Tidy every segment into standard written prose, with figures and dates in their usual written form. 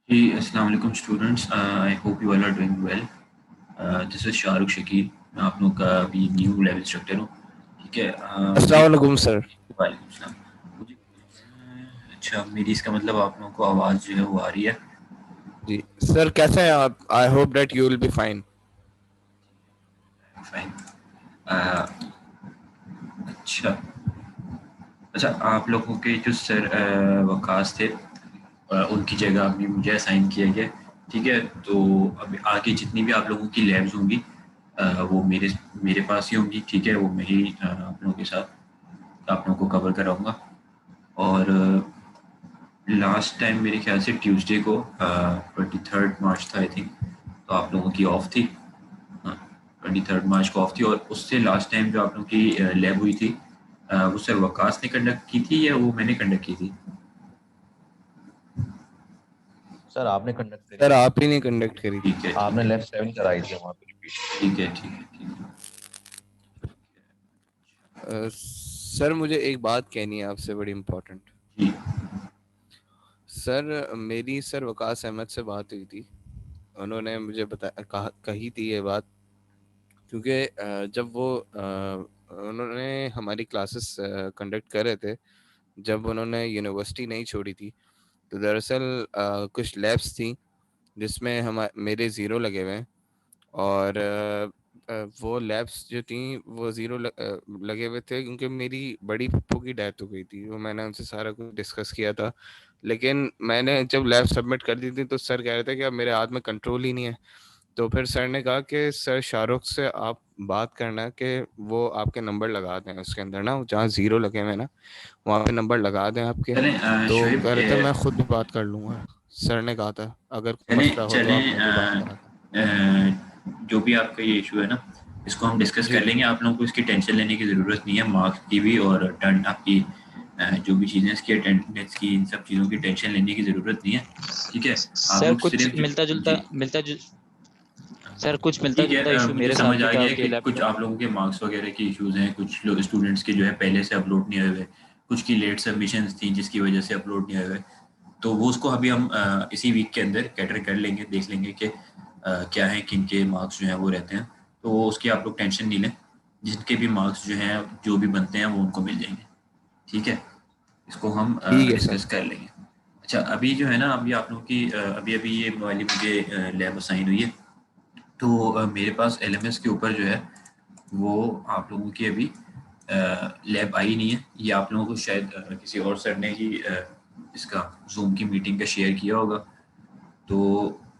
जी, अस्सलाम वालेकुम students. I hope you all are doing well. This is Shahrukh Shakeel. मैं आप लोगों का अभी न्यू लेवल इंस्ट्रक्टर हूँ। ठीक है। मुझे अस्सलाम वालेकुम सर। वालेकुम सलाम। मुझे अच्छा, मेरी इसका मतलब आप लोगों को आवाज़ जो है वो आ रही है? जी सर, कैसे हैं आप? I hope that you will be fine. Fine. अच्छा। अच्छा, आप लोगों के जो सर वकास थे, उनकी जगह अभी मुझे असाइन किया गया। ठीक है। तो अभी आगे जितनी भी आप लोगों की लैब्स होंगी, वो मेरे मेरे पास ही होंगी। ठीक है। वो मैं ही आप लोगों के साथ आप लोगों को कवर कराऊंगा। और लास्ट टाइम मेरे ख्याल से ट्यूसडे को 23 मार्च था आई थिंक। तो आप लोगों की ऑफ थी। हाँ, 23 मार्च को ऑफ थी। और उससे लास्ट टाइम जो आप लोगों की लैब हुई थी, वो सर वकास ने कंडक्ट की थी या वो मैंने कंडक्ट की थी? सर आपने कंडक्ट करी सर थी। आप ही ने कंडक्ट करी थी। ठीक है, ठीक आपने है। लेफ्ट 7 कराई थी वहाँ पे रिपीट। ठीक है, ठीक है, ठीक है। सर मुझे एक बात कहनी है आपसे, बड़ी इम्पोर्टेंट। जी। सर मेरी सर वकास अहमद से बात हुई थी। उन्होंने मुझे कही थी ये बात, क्योंकि जब वो उन्होंने हमारी क्लासेस कंडक्ट कर रहे थे, जब उन्होंने यूनिवर्सिटी नहीं छोड़ी थी, तो दरअसल कुछ लैब्स थी जिसमें हम मेरे ज़ीरो लगे हुए हैं। और वो लैब्स जो थी वो लगे हुए थे क्योंकि मेरी बड़ी फूफू की डेथ हो गई थी। वो मैंने उनसे सारा कुछ डिस्कस किया था, लेकिन मैंने जब लैब सबमिट कर दी थी तो सर कह रहे थे कि अब मेरे हाथ में कंट्रोल ही नहीं है। तो फिर सर ने कहा कि सर शाहरुख से आप बात करना कि वो आपके नंबर लगा दें उसके अंदर ना, जहाँ ज़ीरो लगे हुए हैं ना, वहाँ पे नंबर लगा दें आपके। चलें तो शोएब, कह रहे थे मैं खुद भी बात कर लूँगा। सर ने कहा था अगर कोई चलें मसला हो तो आप चलें मुझे बात करा दें। जो भी आपका ये इशू है ना, इसको हम डिस्कस कर जी लेंगे। आप लोगों को इसकी टेंशन लेने की ज़रूरत नहीं है। मार्क्स की भी और टर्न आपकी जो भी चीज़ें इसकी अटेंडेंस की, इन सब चीज़ों की टेंशन लेने की ज़रूरत नहीं है। ठीक है। आप सर लोग कुछ सिर्फ जो जी, कुछ मिलता ठीक है। जुलता इशू मुझे मेरे साथ समझ भी आ था गया है आपके कि कुछ लैपटॉप। आप लोगों के मार्क्स वगैरह के इश्यूज़ हैं, कुछ लोग स्टूडेंट्स के जो है पहले से अपलोड नहीं हुए हुए, कुछ की लेट सबमिशंस थी जिसकी वजह से अपलोड नहीं हुए हुए। तो वो उसको अभी हम इसी वीक के अंदर कैटर कर लेंगे, देख लेंगे कि क्या है, किन के मार्क्स जो हैं वो रहते हैं। तो उसकी आप लोग टेंशन नहीं लें। जिनके भी मार्क्स जो हैं, जो भी बनते हैं, वो उनको मिल जाएंगे। ठीक है। इसको हम ठीक है सर। डिस्कस कर लेंगे। अच्छा, अभी जो है ना, अभी आप लोगों की अभी अभी ये वाली मुझे लैब असाइन हुई है। तो मेरे पास एलएमएस के ऊपर जो है वो आप लोगों की अभी लैब आई नहीं है। ये आप लोगों को शायद किसी और सर ने ही इसका जूम की मीटिंग का शेयर किया होगा। तो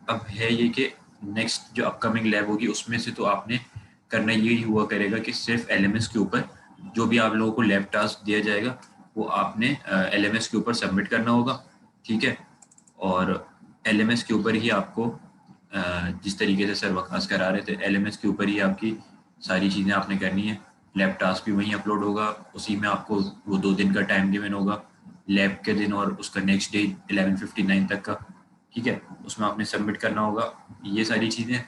अब है ये कि नेक्स्ट जो अपकमिंग लैब होगी उसमें से तो आपने करना यही हुआ करेगा कि सिर्फ एलएमएस के ऊपर जो भी आप लोगों को लैब टास्क दिया जाएगा वो आपने एलएमएस के ऊपर सबमिट करना होगा। ठीक है। और एलएमएस के ऊपर ही आपको जिस तरीके से सर वकास करा रहे थे, एलएमएस के ऊपर ही आपकी सारी चीज़ें आपने करनी है। लैब टास्क भी वहीं अपलोड होगा, उसी में आपको वो 2 दिन का टाइम गिवन होगा, लैब के दिन और उसका नेक्स्ट डे 11:59 तक का। ठीक है। उसमें आपने सबमिट करना होगा ये सारी चीज़ें।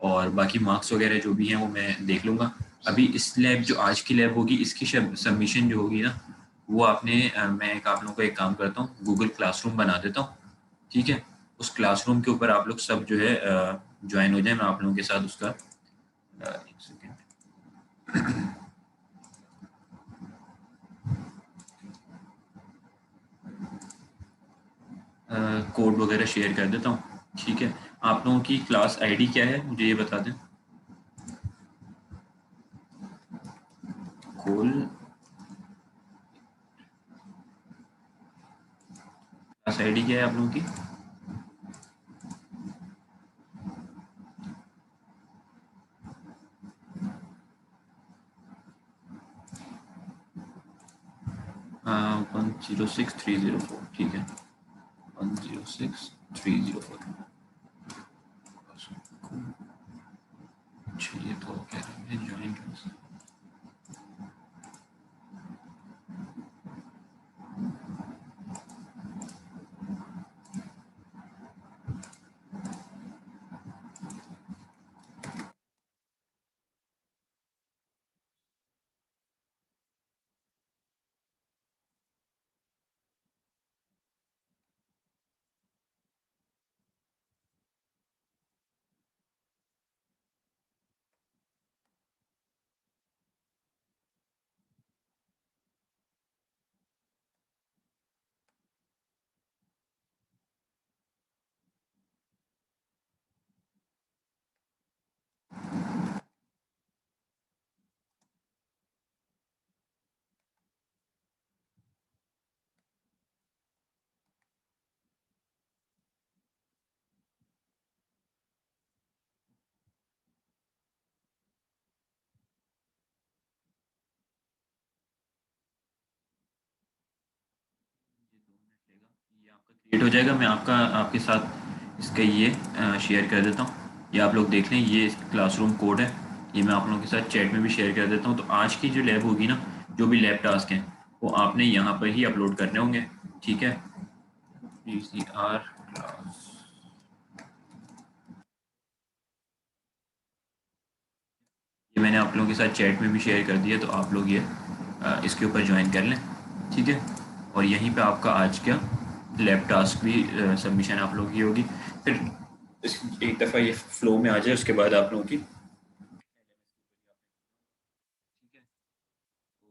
और बाकी मार्क्स वगैरह जो भी हैं वो मैं देख लूँगा। अभी इस लैब जो आज की लैब होगी इसकी सबमिशन जो होगी ना, वो आपने मैं एक आप लोगों को एक काम करता हूँ, गूगल क्लासरूम बना देता हूँ। ठीक है। उस क्लासरूम के ऊपर आप लोग सब जो है ज्वाइन हो जाए। मैं आप लोगों के साथ उसका एक सेकेंड कोड वगैरह शेयर कर देता हूँ। ठीक है। आप लोगों की क्लास आईडी क्या है मुझे ये बता दें। कोल क्लास आईडी क्या है आप लोगों की? हाँ, 106,304। ठीक है। 106,304। अच्छा, ये तो कह रहे हैं ज्वाइन। आपका क्रिएट हो जाएगा। मैं आपके साथ इसका ये शेयर कर देता हूँ। ये आप लोग देख लें, ये क्लासरूम कोड है। ये मैं आप लोगों के साथ चैट में भी शेयर कर देता हूँ। तो आज की जो लैब होगी ना, जो भी लैब टास्क हैं वो आपने यहाँ पर ही अपलोड करने होंगे, ठीक है। PCR क्लास, ये मैंने आप लोगों के साथ चैट में भी शेयर कर दिया, तो आप लोग ये इसके ऊपर ज्वाइन कर लें, ठीक है। और यहीं पे आपका आज का लैब टास्क भी सबमिशन आप लोगों की होगी। फिर एक दफ़ा ये फ्लो में आ जाए उसके बाद आप लोगों की, ठीक है। तो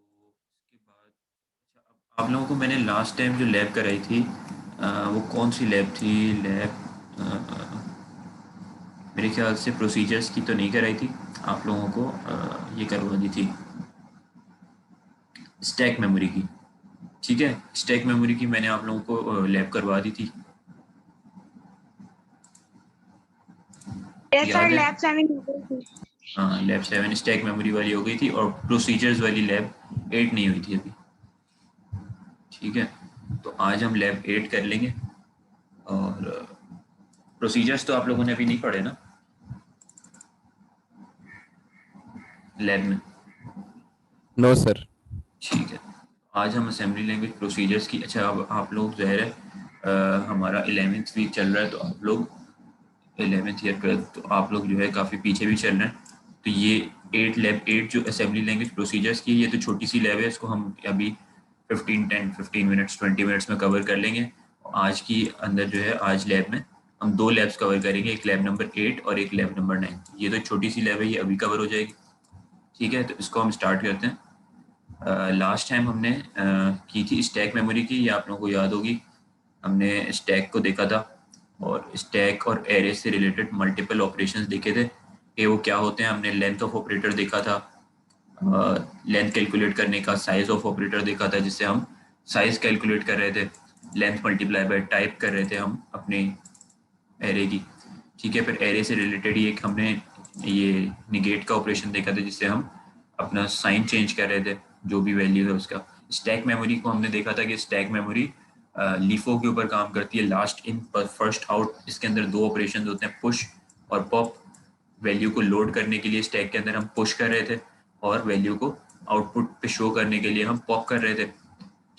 इसके बाद अच्छा, अब आप लोगों को मैंने लास्ट टाइम जो लैब कराई थी वो कौन सी लैब थी? लैब मेरे ख्याल से प्रोसीजर्स की तो नहीं कराई थी, आप लोगों को ये करवा दी थी स्टैक मेमोरी की, ठीक है। स्टैक मेमोरी की मैंने आप लोगों को लैब करवा दी थी, यस सर, याद है? लैब 7 हो गई थी। हाँ, लैब 7 स्टैक मेमोरी वाली हो गई थी और प्रोसीजर्स वाली लैब 8 नहीं हुई थी अभी, ठीक है। तो आज हम लैब 8 कर लेंगे। और प्रोसीजर्स तो आप लोगों ने अभी नहीं पढ़े ना लैब में? No sir. ठीक है। आज हम असेंबली लैंग्वेज प्रोसीजर्स की, अच्छा अब आप लोग ज़ाहिर है हमारा 11th वीक चल रहा है, तो आप लोग 11th ईयर का, तो आप लोग जो है काफ़ी पीछे भी चल रहे हैं। तो ये 8 जो असेंबली लैंग्वेज प्रोसीजर्स की, ये तो छोटी सी लैब है, इसको हम अभी 15 मिनट्स 20 मिनट्स में कवर कर लेंगे। आज की अंदर जो है, आज लैब में हम 2 लैब्स कवर करेंगे, एक लैब नंबर 8 और एक लैब नंबर 9। ये तो छोटी सी लैब है, ये अभी कवर हो जाएगी, ठीक है। तो इसको हम स्टार्ट करते हैं। लास्ट टाइम हमने की थी स्टैक मेमोरी की, ये आप लोगों को याद होगी। हमने स्टैक को देखा था और स्टैक और एरे से रिलेटेड मल्टीपल ऑपरेशंस देखे थे कि वो क्या होते हैं। हमने लेंथ ऑफ ऑपरेटर देखा था, लेंथ कैलकुलेट करने का, साइज ऑफ ऑपरेटर देखा था जिससे हम साइज कैलकुलेट कर रहे थे, लेंथ मल्टीप्लाई बाय टाइप कर रहे थे हम अपने एरे की, ठीक है। फिर एरे से रिलेटेड ही एक हमने ये निगेट का ऑपरेशन देखा था जिससे हम अपना साइन चेंज कर रहे थे, जो भी वैल्यू है उसका। स्टैक मेमोरी को हमने देखा था कि स्टैक मेमोरी लीफो के ऊपर काम करती है, लास्ट इन फर्स्ट आउट। इसके अंदर 2 ऑपरेशन होते हैं, पुश और पॉप। वैल्यू को लोड करने के लिए स्टैक के अंदर हम पुश कर रहे थे और वैल्यू को आउटपुट पे शो करने के लिए हम पॉप कर रहे थे,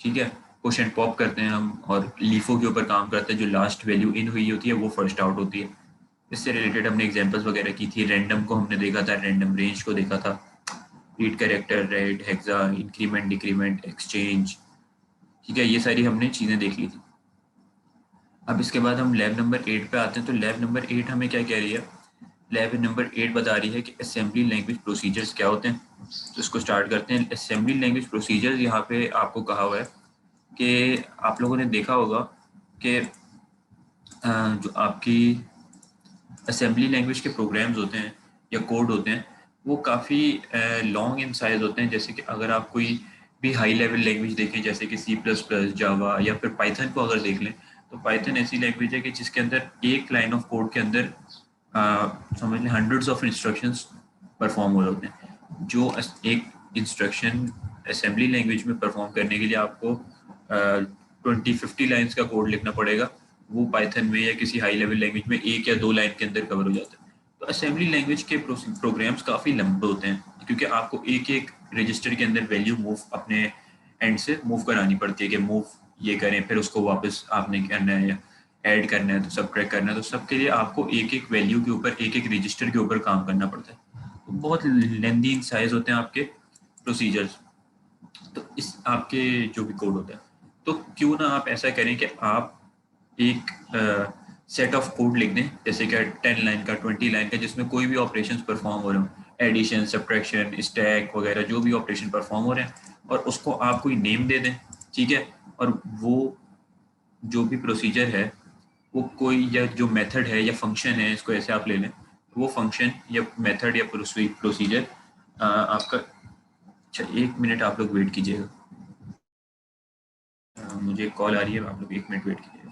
ठीक है। पुश एंड पॉप करते हैं हम और लीफो के ऊपर काम करते हैं, जो लास्ट वैल्यू इन हुई होती है वो फर्स्ट आउट होती है। इससे रिलेटेड हमने एग्जांपल्स वगैरह की थी। रैंडम को हमने देखा था, रैंडम रेंज को देखा था, read character, red, hexa, increment, decrement, exchange, ठीक है। ये सारी हमने चीज़ें देख ली थी। अब इसके बाद हम लैब नंबर 8 पे आते हैं। तो लैब नंबर 8 हमें क्या कह रही है? लैब नंबर 8 बता रही है कि असेंबली लैंग्वेज प्रोसीजर्स क्या होते हैं। तो इसको स्टार्ट करते हैं। असेंबली लैंग्वेज प्रोसीजर्स, यहाँ पे आपको कहा हुआ है कि आप लोगों ने देखा होगा कि जो आपकी असेंबली लैंग्वेज के प्रोग्राम्स होते हैं या कोड होते हैं, वो काफ़ी लॉन्ग इन साइज होते हैं। जैसे कि अगर आप कोई भी हाई लेवल लैंग्वेज देखें, जैसे कि C++, जावा या फिर पाइथन को अगर देख लें, तो पाइथन ऐसी लैंग्वेज है कि जिसके अंदर एक लाइन ऑफ कोड के अंदर समझ लें हंड्रेड्स ऑफ इंस्ट्रक्शंस परफॉर्म हो रहे होते हैं। जो एक इंस्ट्रक्शन असेंबली लैंग्वेज में परफॉर्म करने के लिए आपको 20-50 लाइन्स का कोड लिखना पड़ेगा, वो पाइथन में या किसी हाई लेवल लैंग्वेज में 1 या 2 लाइन के अंदर कवर हो जाता है। तो असेंबली लैंग्वेज के प्रोग्राम्स काफ़ी लंबे होते हैं, क्योंकि आपको एक एक रजिस्टर के अंदर वैल्यू मूव अपने एंड से मूव करानी पड़ती है कि मूव ये करें, फिर उसको वापस आपने करना है या ऐड करना है, तो सब्ट्रैक्ट करना है। तो सबके लिए आपको एक एक वैल्यू के ऊपर, एक एक रजिस्टर के ऊपर काम करना पड़ता है। तो बहुत लेंदी इन साइज होते हैं आपके प्रोसीजर्स। तो इस आपके जो भी कोड होता है, तो क्यों ना आप ऐसा करें कि आप एक सेट ऑफ कोड लिख दें, जैसे कि 10 लाइन का, 20 लाइन का, जिसमें कोई भी ऑपरेशंस परफॉर्म हो रहे हो, एडिशन, सब्ट्रैक्शन, स्टैक वगैरह, जो भी ऑपरेशन परफॉर्म हो रहे हैं, और उसको आप कोई नेम दे दें, ठीक है। और वो जो भी प्रोसीजर है, वो कोई या जो मेथड है या फंक्शन है, इसको ऐसे आप ले लें, वो फंक्शन या मेथड या प्रोसीजर आपका, अच्छा 1 मिनट आप लोग वेट कीजिएगा, मुझे कॉल आ रही है, आप लोग 1 मिनट वेट कीजिएगा।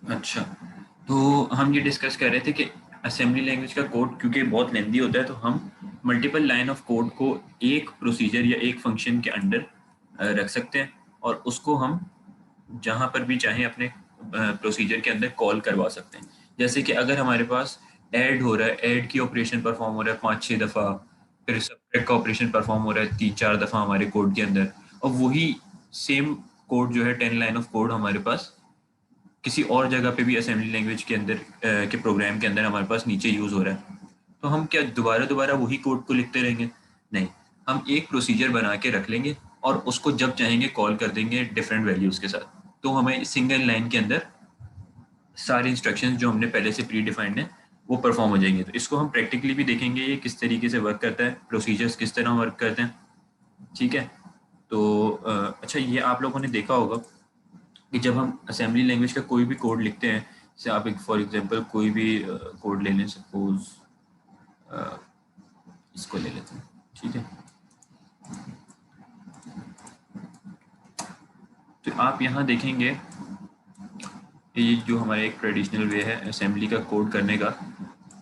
अच्छा, तो हम ये डिस्कस कर रहे थे कि असेंबली लैंग्वेज का कोड क्योंकि बहुत लेंदी होता है, तो हम मल्टीपल लाइन ऑफ कोड को एक प्रोसीजर या एक फंक्शन के अंडर रख सकते हैं, और उसको हम जहाँ पर भी चाहें अपने प्रोसीजर के अंदर कॉल करवा सकते हैं। जैसे कि अगर हमारे पास ऐड हो रहा है, ऐड की ऑपरेशन परफॉर्म हो रहा है 5-6 दफ़ा, फिर सब्ट्रैक्ट का ऑपरेशन परफॉर्म हो रहा है 3-4 दफ़ा हमारे कोड के अंदर, और वही सेम कोड जो है 10 लाइन ऑफ कोड हमारे पास किसी और जगह पे भी असेंबली लैंग्वेज के अंदर के प्रोग्राम के अंदर हमारे पास नीचे यूज़ हो रहा है, तो हम क्या दोबारा दोबारा वही कोड को लिखते रहेंगे? नहीं, हम एक प्रोसीजर बना के रख लेंगे और उसको जब चाहेंगे कॉल कर देंगे डिफरेंट वैल्यूज़ के साथ। तो हमें सिंगल लाइन के अंदर सारे इंस्ट्रक्शंस जो हमने पहले से प्री डिफाइंड हैं वो परफॉर्म हो जाएंगे। तो इसको हम प्रैक्टिकली भी देखेंगे ये किस तरीके से वर्क करता है, प्रोसीजर्स किस तरह वर्क करते हैं। ठीक है, तो अच्छा, ये आप लोगों ने देखा होगा कि जब हम असेंबली लैंग्वेज का कोई भी कोड लिखते हैं, जैसे आप एक फॉर एग्जांपल कोई भी कोड ले लें, सपोज इसको ले लेते हैं, ठीक है। तो आप यहाँ देखेंगे कि ये जो हमारा एक ट्रेडिशनल वे है असेंबली का कोड करने का,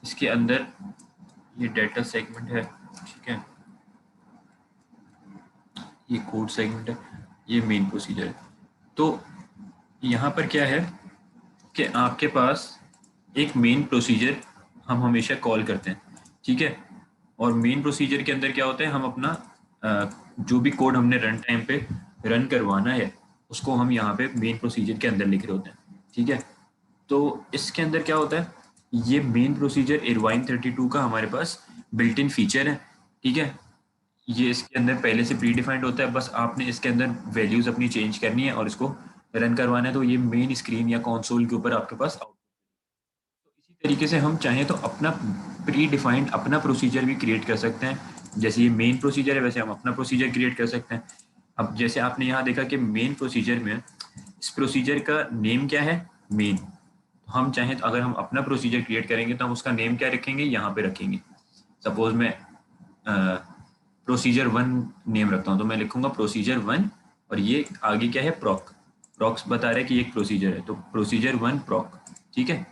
इसके अंदर ये डाटा सेगमेंट है, ठीक है, ये कोड सेगमेंट है, ये मेन प्रोसीजर है। तो यहाँ पर क्या है कि आपके पास एक मेन प्रोसीजर हम हमेशा कॉल करते हैं, ठीक है, और मेन प्रोसीजर के अंदर क्या होता है, हम अपना जो भी कोड हमने रन टाइम पे रन करवाना है उसको हम यहाँ पे मेन प्रोसीजर के अंदर लिख रहे होते हैं, ठीक है। तो इसके अंदर क्या होता है, ये मेन प्रोसीजर इरवाइन 32 का हमारे पास बिल्ट इन फीचर है, ठीक है। ये इसके अंदर पहले से प्री डिफाइंड होता है, बस आपने इसके अंदर वैल्यूज अपनी चेंज करनी है और इसको रन करवाना है, तो ये मेन स्क्रीन या कंसोल के ऊपर आपके पास आउटपुट। तो इसी तरीके से हम चाहें तो अपना प्री डिफाइंड अपना प्रोसीजर भी क्रिएट कर सकते हैं। जैसे ये मेन प्रोसीजर है वैसे हम अपना प्रोसीजर क्रिएट कर सकते हैं। अब जैसे आपने यहाँ देखा कि मेन प्रोसीजर में इस प्रोसीजर का नेम क्या है, मेन। हम चाहें तो अगर हम अपना प्रोसीजर क्रिएट करेंगे तो हम उसका नेम क्या रखेंगे, यहाँ पे रखेंगे। सपोज मैं प्रोसीजर 1 नेम रखता हूँ, तो मैं लिखूंगा प्रोसीजर 1, और ये आगे क्या है, प्रॉक्स बता रहा है कि ये एक प्रोसीजर है, तो प्रोसीजर 1 प्रॉक, ठीक है।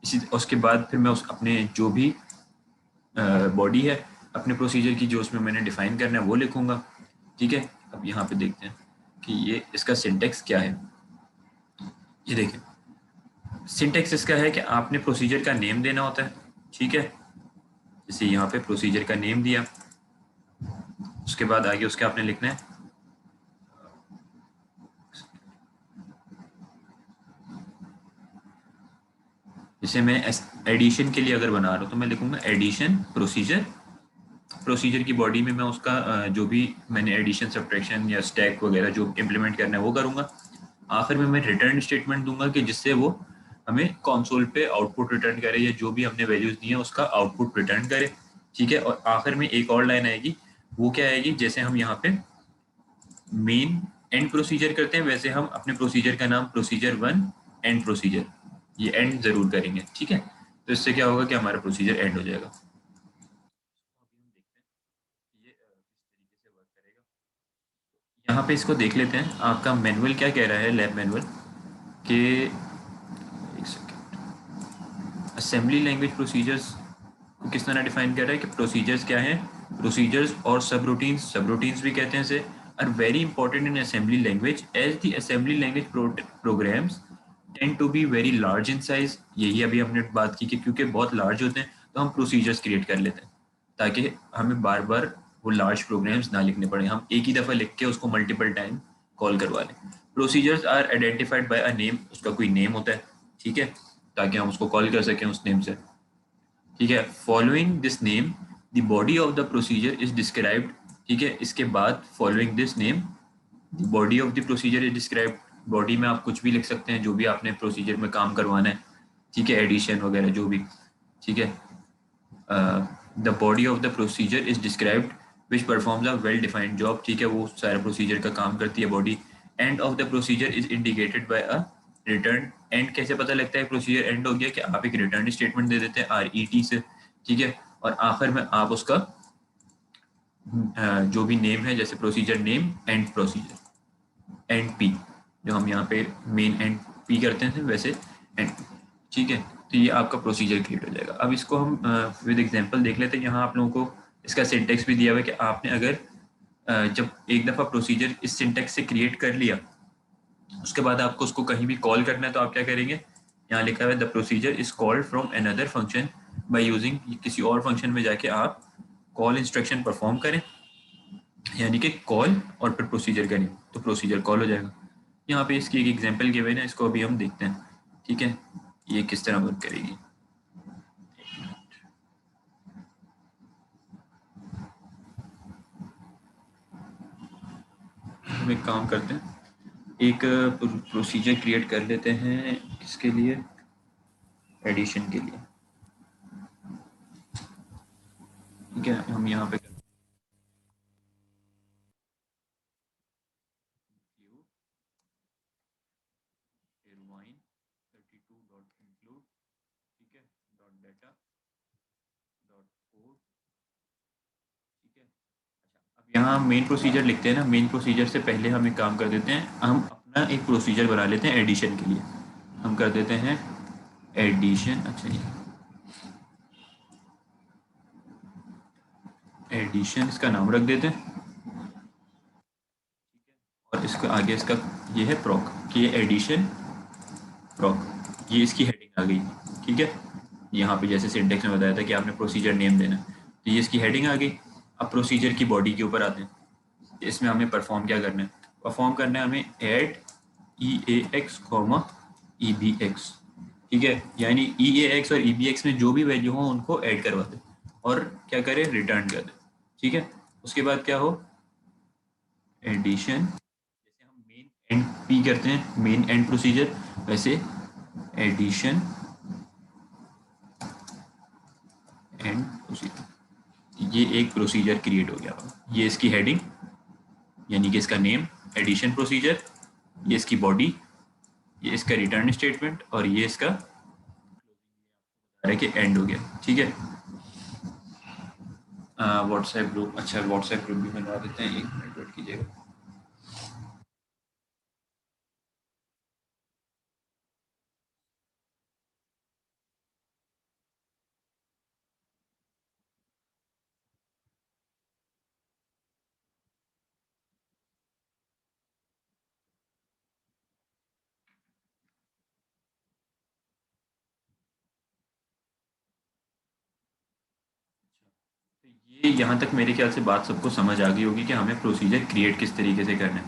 इसी उसके बाद फिर मैं उस अपने जो भी बॉडी है अपने प्रोसीजर की जो उसमें मैंने डिफाइन करना है वो लिखूंगा, ठीक है। अब यहाँ पे देखते हैं कि ये इसका सिंटेक्स क्या है। ये देखें, सिंटेक्स इसका है कि आपने प्रोसीजर का नेम देना होता है, ठीक है। जैसे यहाँ पे प्रोसीजर का नेम दिया, उसके बाद आगे उसके आपने लिखना है जैसे मैं एडिशन के लिए अगर बना रहा हूँ तो मैं लिखूंगा एडिशन प्रोसीजर की बॉडी में मैं उसका जो भी मैंने एडिशन सब्ट्रैक्शन या स्टैक वगैरह जो इम्प्लीमेंट करना है वो करूँगा। आखिर में मैं रिटर्न स्टेटमेंट दूंगा कि जिससे वो हमें कंसोल पे आउटपुट रिटर्न करे, या जो भी हमने वैल्यूज दी है उसका आउटपुट रिटर्न करे, ठीक है। और आखिर में एक और लाइन आएगी, वो क्या आएगी, जैसे हम यहाँ पे मेन एंड प्रोसीजर करते हैं वैसे हम अपने प्रोसीजर का नाम प्रोसीजर 1 एंड प्रोसीजर, ये एंड जरूर करेंगे, ठीक है। तो इससे क्या होगा कि हमारा प्रोसीजर एंड हो जाएगा। यहाँ पे इसको देख लेते हैं, आपका मैनुअल क्या कह रहा है, लैब मैनुअल के, एक सेकेंड, असेंबली लैंग्वेज प्रोसीजर्स को किस तरह डिफाइन कर रहा है कि प्रोसीजर्स क्या हैं, प्रोसीजर्स और सब रूटीन्स भी कहते हैं इसे, are very important in assembly language as the assembly language programs tend to be very large in size. यही अभी हमने बात की कि क्योंकि बहुत लार्ज होते हैं तो हम प्रोसीजर्स क्रिएट कर लेते हैं ताकि हमें बार बार वो लार्ज प्रोग्राम्स ना लिखने पड़े, हम एक ही दफ़ा लिख के उसको मल्टीपल टाइम कॉल करवा लें। Procedures are identified by a name, उसका कोई नेम होता है, ठीक है, ताकि हम उसको कॉल कर सकें उस नेम से, ठीक है। Following this name the body of the procedure is described, ठीक है। इसके बाद following this name the body of the procedure is described, body में आप कुछ भी लिख सकते हैं जो भी आपने प्रोसीजर में काम करवाना है, ठीक है, एडिशन वगैरह जो भी, ठीक है। The body of the procedure is described which performs a well defined job, ठीक है, वो सारा प्रोसीजर का काम करती है body. End of the procedure is indicated by a return, and कैसे पता लगता है प्रोसीजर एंड हो गया कि आप एक रिटर्न स्टेटमेंट दे देते हैं RET से, ठीक है। और आखिर में आप उसका जो भी नेम है, जैसे procedure name and procedure and P, जो हम यहाँ पे मेन एंड P करते हैं वैसे एंड, ठीक है। तो ये आपका प्रोसीजर क्रिएट हो जाएगा। अब इसको हम विद एग्जांपल देख लेते हैं। यहाँ आप लोगों को इसका सिंटेक्स भी दिया हुआ है कि आपने अगर जब एक दफ़ा प्रोसीजर इस सिंटेक्स से क्रिएट कर लिया, उसके बाद आपको उसको कहीं भी कॉल करना है तो आप क्या करेंगे, यहाँ लिखा हुआ है the procedure is called from another function by using, किसी और फंक्शन में जाके आप कॉल इंस्ट्रक्शन परफॉर्म करें, यानी कि कॉल और फिर प्रोसीजर करें तो प्रोसीजर कॉल हो जाएगा। यहाँ पे इसकी एक एग्जांपल गिवन है ना, इसको अभी हम देखते हैं, ठीक है, ये किस तरह वर्क करेगी। हम एक काम करते हैं, एक प्रोसीजर क्रिएट कर लेते हैं, किसके लिए, एडिशन के लिए, ठीक है। हम यहाँ पे include, ठीक है, डॉट डाटा डॉट कोड, ठीक है। अच्छा, अब यहाँ मेन प्रोसीजर लिखते हैं ना, मेन प्रोसीजर से पहले हम एक काम कर देते हैं, हम अपना एक प्रोसीजर बना लेते हैं एडिशन के लिए। हम कर देते हैं एडिशन, अच्छा ये एडिशन, इसका नाम रख देते हैं, और इसका आगे इसका ये है प्रॉक, कि ये एडिशन प्रॉक, ये इसकी हेडिंग आ गई, ठीक है। यहाँ पे जैसे सिंटेक्स में बताया था कि आपने प्रोसीजर नेम देना, तो ये इसकी हेडिंग आ गई। अब प्रोसीजर की बॉडी के ऊपर आते हैं, इसमें हमें परफॉर्म क्या करना है, परफॉर्म करना है हमें ऐड EAX, EBX, ठीक है, यानी EAX और EBX में जो भी वैल्यू हो उनको ऐड करवा दे और क्या करें, रिटर्न कर दे, ठीक है। उसके बाद क्या हो, एडिशन, जैसे हम मेन एंड पी करते हैं, मेन एंड प्रोसीजर, वैसे एडिशन एंड प्रोसीजर, ये एक प्रोसीजर क्रिएट हो गया। ये इसकी हेडिंग, यानी कि इसका नेम एडिशन प्रोसीजर, ये इसकी बॉडी, ये इसका रिटर्न स्टेटमेंट, और ये इसका कि एंड हो गया, ठीक है। व्हाट्सएप ग्रुप, अच्छा व्हाट्सएप ग्रुप भी बनवा देते हैं, एक मिनट वेट कीजिएगा। ये यहाँ तक मेरे ख्याल से बात सबको समझ आ गई होगी कि हमें प्रोसीजर क्रिएट किस तरीके से करना है,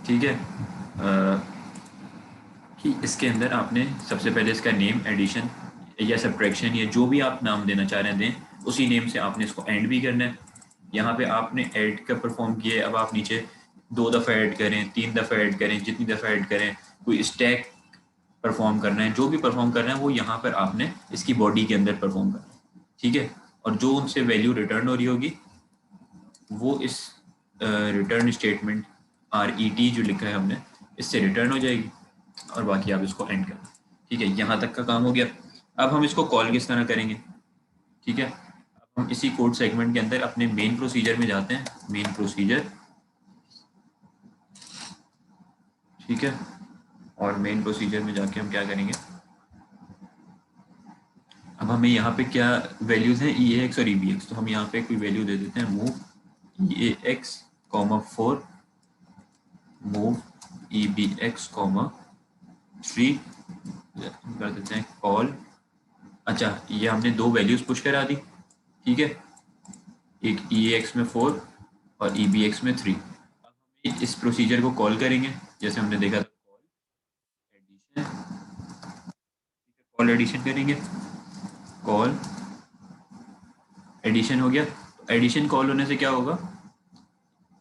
ठीक है। कि इसके अंदर आपने सबसे पहले इसका नेम एडिशन या सब्ट्रैक्शन या जो भी आप नाम देना चाह रहे हैं दें, उसी नेम से आपने इसको एंड भी करना है। यहाँ पे आपने ऐड का परफॉर्म किया है, अब आप नीचे 2 दफ़ा ऐड करें, 3 दफ़ा ऐड करें, जितनी दफ़ा ऐड करें, कोई स्टैक परफॉर्म करना है, जो भी परफॉर्म करना है वो यहाँ पर आपने इसकी बॉडी के अंदर परफॉर्म करना है, ठीक है। और जो उनसे वैल्यू रिटर्न हो रही होगी वो इस रिटर्न स्टेटमेंट RET जो लिखा है हमने, इससे रिटर्न हो जाएगी, और बाकी आप इसको एंड कर, ठीक है। यहाँ तक का काम हो गया। अब हम इसको कॉल किस तरह करेंगे, ठीक है। अब हम इसी कोड सेगमेंट के अंदर अपने मेन प्रोसीजर में जाते हैं, मेन प्रोसीजर, ठीक है। और मेन प्रोसीजर में जाके हम क्या करेंगे, अब हमें यहाँ पे क्या वैल्यूज हैं, EAX और EBX, तो हम यहाँ पे कोई वैल्यू दे देते हैं, मूव EAX, 4, मूव EBX, 3 कर देते हैं कॉल। अच्छा, ये हमने 2 वैल्यूज पुश करा दी, ठीक है, एक EAX में 4 और EBX में 3। अब हम इस प्रोसीजर को कॉल करेंगे, जैसे हमने देखा था, कॉल एडिशन, कॉल एडिशन करेंगे, कॉल एडिशन हो गया। तो एडिशन कॉल होने से क्या होगा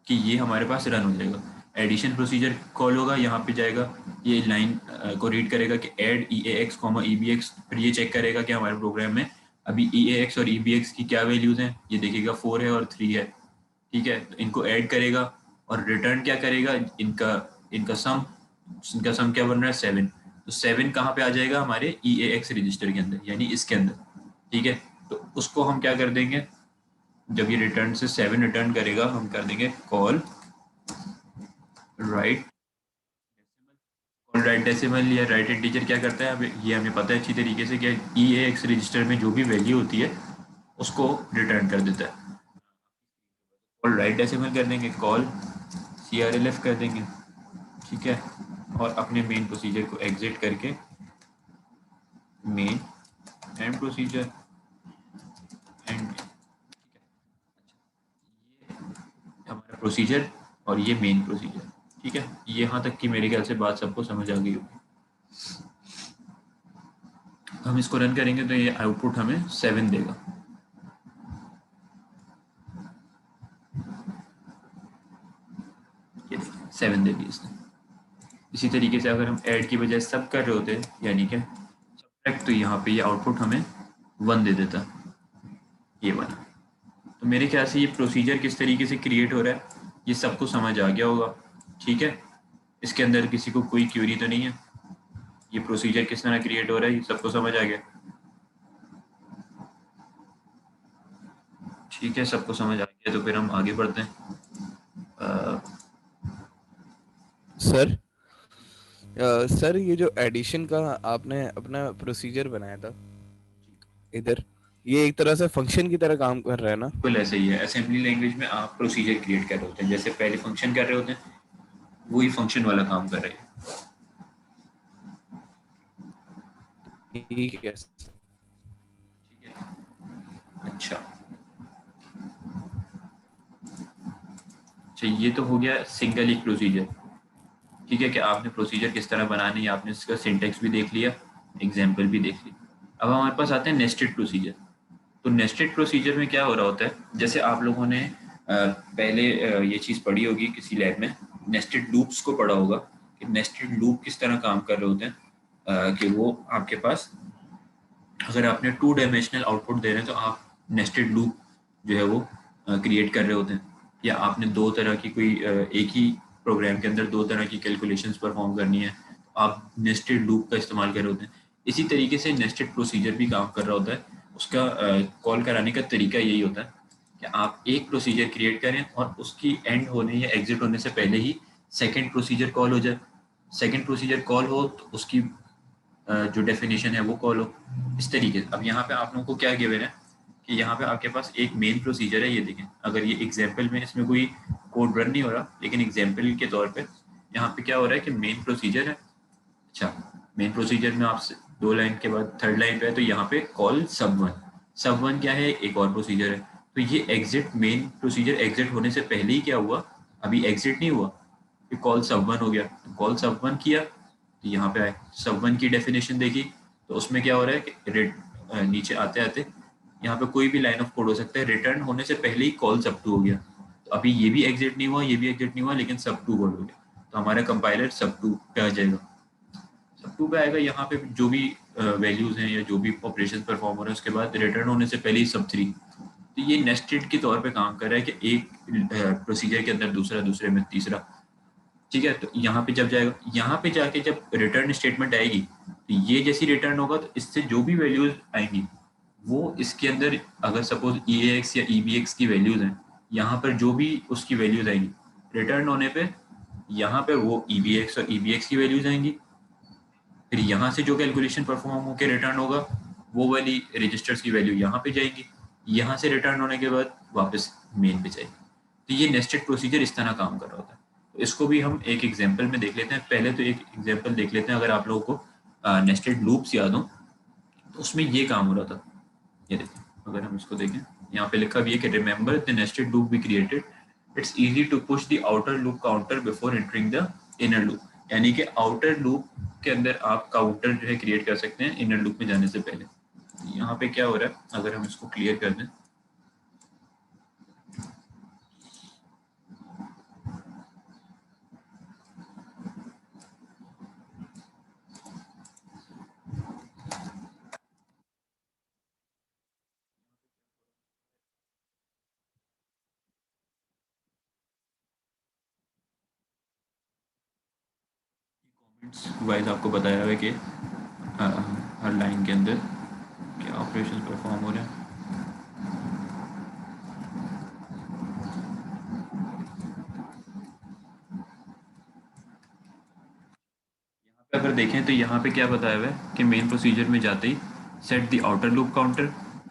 कि ये हमारे पास रन हो जाएगा, एडिशन प्रोसीजर कॉल होगा, यहाँ पे जाएगा, ये लाइन को रीड करेगा कि ऐड EAX, EBX, फिर ये चेक करेगा कि हमारे प्रोग्राम में अभी EAX और EBX की क्या वैल्यूज हैं, ये देखेगा 4 है और 3 है, ठीक है। तो इनको ऐड करेगा और रिटर्न क्या करेगा, इनका इनका सम क्या बन रहा है, 7। तो 7 कहाँ पे आ जाएगा, हमारे EAX रजिस्टर के अंदर, यानी इसके अंदर, ठीक है। तो उसको हम क्या कर देंगे, जब ये रिटर्न से 7 रिटर्न करेगा, हम कर देंगे कॉल राइट राइट डेसिमल या राइट इंटीजर क्या करता है, अब ये हमें पता है अच्छी तरीके से कि EAX रजिस्टर में जो भी वैल्यू होती है उसको रिटर्न कर देता है। कॉल राइट डेसिमल कर देंगे, कॉल CRLF कर देंगे, ठीक है, और अपने मेन प्रोसीजर को एग्जिट करके मेन एंड प्रोसीजर एंड, हमारा प्रोसीजर और ये मेन प्रोसीजर, ठीक है। यहाँ तक की मेरे ख्याल से बात सबको समझ आ गई होगी। हम इसको रन करेंगे तो ये आउटपुट हमें 7 देगा। ये देखिए 7 दे दी इसने। इसी तरीके से अगर हम ऐड की बजाय सब कर रहे होते यानी कि सब्ट्रैक्ट, तो यहाँ पे ये आउटपुट हमें 1 दे देता, ये वाला। तो मेरे ख्याल से ये प्रोसीजर किस तरीके से क्रिएट हो रहा है ये सबको समझ आ गया होगा, ठीक है। इसके अंदर किसी को कोई क्यूरी तो नहीं है, ये प्रोसीजर किस तरह क्रिएट हो रहा है ये सबको समझ आ गया, ठीक है। सबको समझ आ गया तो फिर हम आगे बढ़ते हैं। सर ये जो एडिशन का आपने अपना प्रोसीजर बनाया था इधर, ये एक तरह से फंक्शन की तरह काम कर रहा है ना? बिल्कुल ऐसे ही है। असेंबली लैंग्वेज में आप प्रोसीजर क्रिएट कर रहे होते हैं, जैसे पहले फंक्शन कर रहे होते हैं वही फंक्शन वाला काम कर रहे हैं। ठीक है। अच्छा, ये तो हो गया सिंगल एक प्रोसीजर, ठीक है। कि आपने प्रोसीजर किस तरह बनानी है, आपने इसका सिंटेक्स भी देख लिया, एग्जाम्पल भी देख लिया। अब हमारे पास आते हैं नेस्टेड प्रोसीजर। तो नेस्टेड प्रोसीजर में क्या हो रहा होता है, जैसे आप लोगों ने पहले ये चीज़ पढ़ी होगी किसी लैब में, नेस्टेड लूप्स को पढ़ा होगा कि नेस्टेड लूप किस तरह काम कर रहे होते हैं। कि वो आपके पास, अगर आपने 2 डायमेंशनल आउटपुट दे रहे हैं तो आप नेस्टेड लूप जो है वो क्रिएट कर रहे होते हैं, या आपने दो तरह की कोई एक ही प्रोग्राम के अंदर दो तरह की कैलकुलेशंस परफॉर्म करनी है, तो आप नेस्टेड लूप का इस्तेमाल कर रहे होते हैं। इसी तरीके से नेस्टेड प्रोसीजर भी काम कर रहा होता है। उसका कॉल कराने का तरीका यही होता है कि आप एक प्रोसीजर क्रिएट करें और उसकी एंड होने या एग्जिट होने से पहले ही सेकेंड प्रोसीजर कॉल हो जाए। सेकेंड प्रोसीजर कॉल हो तो उसकी जो डेफिनेशन है वो कॉल हो, इस तरीके से। अब यहाँ पे आप लोगों को क्या गिवन है कि यहाँ पे आपके पास एक मेन प्रोसीजर है, ये देखें। अगर ये एग्जाम्पल में इसमें कोई कोड रन नहीं हो रहा, लेकिन एग्जाम्पल के तौर पे यहाँ पे क्या हो रहा है कि मेन प्रोसीजर है। अच्छा, मेन प्रोसीजर में आपसे 2 लाइन के बाद 3rd लाइन पे है, तो यहाँ पे कॉल सब वन क्या है, एक और प्रोसीजर है। तो ये एग्जिट, मेन प्रोसीजर एग्जिट होने से पहले ही क्या हुआ, अभी एग्जिट नहीं हुआ, ये कॉल सब वन हो गया। तो कॉल सब वन किया तो यहाँ पे आए, सब वन की डेफिनेशन देखी, तो उसमें क्या हो रहा है कि नीचे आते आते यहाँ पे कोई भी लाइन ऑफ कोड हो सकता है, रिटर्न होने से पहले ही कॉल सब टू हो गया। तो अभी ये भी एग्जिट नहीं हुआ, ये भी एग्जिट नहीं हुआ, लेकिन सब टू कॉल हो गया, तो हमारा कंपाइलर सब टू पे आ जाएगा। सब टू पे आएगा, यहाँ पे जो भी वैल्यूज हैं या जो भी ऑपरेशन परफॉर्म हो रहे हैं उसके बाद रिटर्न होने से पहले ही सब थ्री। तो ये नेस्टेड के तौर पे काम कर रहा है कि एक प्रोसीजर के अंदर दूसरा, दूसरे में तीसरा, ठीक है। तो यहाँ पे जब जाएगा, यहाँ पे जाके जब रिटर्न स्टेटमेंट आएगी तो ये जैसी रिटर्न होगा तो इससे जो भी वैल्यूज आएंगी वो इसके अंदर, अगर सपोज EAX या EBX की वैल्यूज हैं, यहाँ पर जो भी उसकी वैल्यूज आएंगी रिटर्न होने पे, यहाँ पे वो EBX और EBX की वैल्यूज आएंगी। फिर यहाँ से जो कैलकुलेशन परफॉर्म होकर रिटर्न होगा वो वाली रजिस्टर्स की वैल्यू यहाँ पे जाएगी, यहाँ से रिटर्न होने के बाद वापस मेन पे जाएगी। तो ये नेस्टेड प्रोसीजर इस तरह काम कर रहा होता है। तो इसको भी हम एक एग्जांपल में देख लेते हैं। पहले तो एक एग्जांपल देख लेते हैं, अगर आप लोगों को नेस्टेड लूप्स याद हो तो उसमें ये काम हो रहा था। ये देखिए, अगर हम इसको देखें, यहाँ पे लिखा भी है कि remember the nested loop we created, it's easy to push the outer loop counter before entering the inner loop. यानी कि आउटर लूप के अंदर आप काउंटर जो है क्रिएट कर सकते हैं इनर लूप में जाने से पहले। यहाँ पे क्या हो रहा है, अगर हम इसको क्लियर कर दें, वाइज आपको बताया हुआ है कि हर लाइन के अंदर क्या ऑपरेशन परफॉर्म हो रहे हैं। यहाँ पे अगर देखें तो यहाँ पे क्या बताया हुआ है कि मेन प्रोसीजर में जाते ही set the outer loop counter,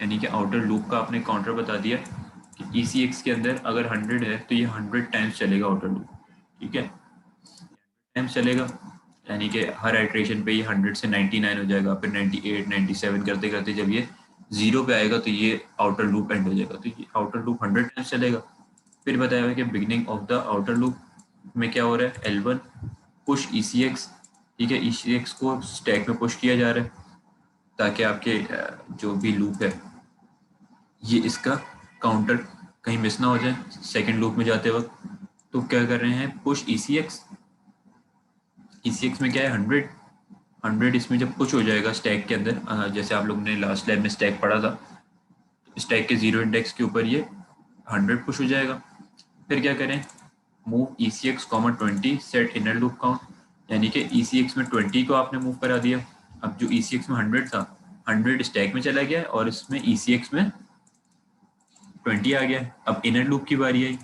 यानी कि आउटर लूप का आपने काउंटर बता दिया कि ECX के अंदर अगर 100 है तो ये 100 टाइम्स चलेगा आउटर लूप, ठीक है, टाइम्स चलेगा, यानी कि हर आइट्रेशन पे ये 100 से 99 हो जाएगा, फिर 98 97 करते करते जब ये 0 पे आएगा तो ये आउटर लूप एंड हो जाएगा, तो ये आउटर लूप 100 टाइम्स चलेगा। फिर बताया हुआ है कि beginning of the outer loop में क्या हो रहा है, L1 पुश ECX, ठीक है, ECX को स्टैक में पुश किया जा रहा है ताकि आपके जो भी लूप है ये इसका काउंटर कहीं मिस ना हो जाए सेकंड लूप में जाते वक्त। तो क्या कर रहे हैं, पुश ECX में क्या है 100 इसमें जब पुश हो जाएगा स्टैक के अंदर, जैसे आप लोगों ने लास्ट लैब में स्टैक पढ़ा था, स्टैक के 0 इंडेक्स के ऊपर ये 100 पुश हो जाएगा। फिर क्या करें, move ECX, 20 set inner loop count, यानी कि ECX में 20 को आपने मूव करा दिया। अब जो ECX में 100 था 100 स्टैक में चला गया और इसमें ECX में 20 आ गया। अब इनर लूप की बारी आई,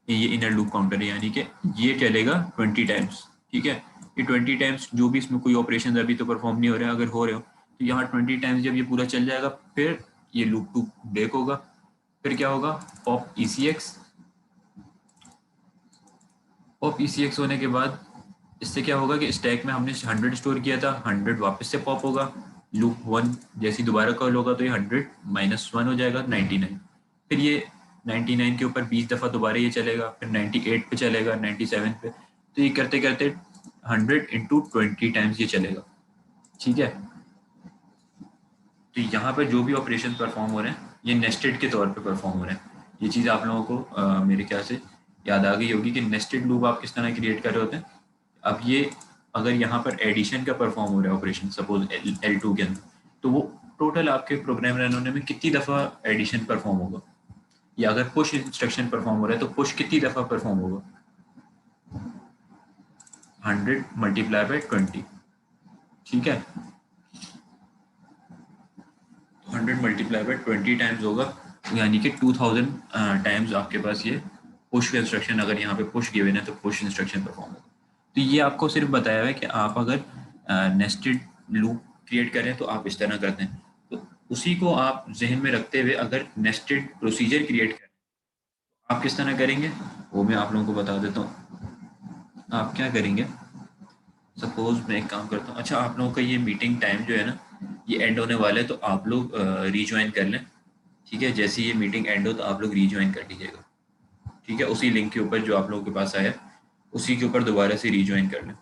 ये इनर लूप काउंटर है, यानी कि ये चलेगा 20 टाइम्स, ठीक है, ये 20 टाइम्स जो भी इसमें कोई ऑपरेशन अभी तो परफॉर्म नहीं हो रहे, अगर हो रहे हो तो यहाँ 20 टाइम्स जब ये पूरा चल जाएगा फिर ये लूप टू ब्रेक होगा। फिर क्या होगा, पॉप ECX होने के बाद इससे क्या होगा कि स्टैक में हमने 100 स्टोर किया था, 100 वापस से पॉप होगा, लूप 1 जैसी दोबारा कॉल होगा तो ये 100 -1 हो जाएगा 99। फिर ये 99 के ऊपर 20 दफ़ा दोबारा ये चलेगा, फिर 98 पे चलेगा, 97 पे, तो ये करते करते 100 × 20 टाइम्स ये चलेगा, ठीक है। तो यहाँ पर जो भी ऑपरेशन परफॉर्म हो रहे हैं ये नेस्टेड के तौर पे परफॉर्म हो रहे हैं। ये चीज़ आप लोगों को मेरे ख्याल से याद आ गई होगी कि नेस्टेड लूप आप किस तरह क्रिएट कर रहे होते हैं। अब ये अगर यहाँ पर एडिशन का परफॉर्म हो रहा है ऑपरेशन सपोज L2 के अंदर, तो वो टोटल आपके प्रोग्राम रन होने में कितनी दफ़ा एडिशन परफॉर्म होगा, या अगर पुश इंस्ट्रक्शन परफॉर्म हो रहा है तो पुश कितनी दफ़ा परफॉर्म होगा, 100 × 20, ठीक है, 100 × 20 टाइम्स होगा, यानी कि 2000 टाइम्स आपके पास ये पुश का इंस्ट्रक्शन, अगर यहाँ पे पुश गिवन है तो पुश इंस्ट्रक्शन परफॉर्म होगा। तो ये आपको सिर्फ बताया हुआ है कि आप अगर नेस्टेड लूप क्रिएट करें तो आप इस तरह करते हैं, तो उसी को आप जहन में रखते हुए अगर नेस्टेड प्रोसीजर क्रिएट करें आप किस तरह करेंगे वो मैं आप लोगों को बता देता हूँ। आप क्या करेंगे, सपोज मैं एक काम करता हूँ, अच्छा आप लोगों का ये मीटिंग टाइम जो है ना ये एंड होने वाला है, तो आप लोग रीज्वाइन कर लें, ठीक है, जैसे ये मीटिंग एंड हो तो आप लोग रीज्वाइन कर लीजिएगा, ठीक है, उसी लिंक के ऊपर जो आप लोगों के पास आया उसी के ऊपर दोबारा से रीज्वाइन कर लें।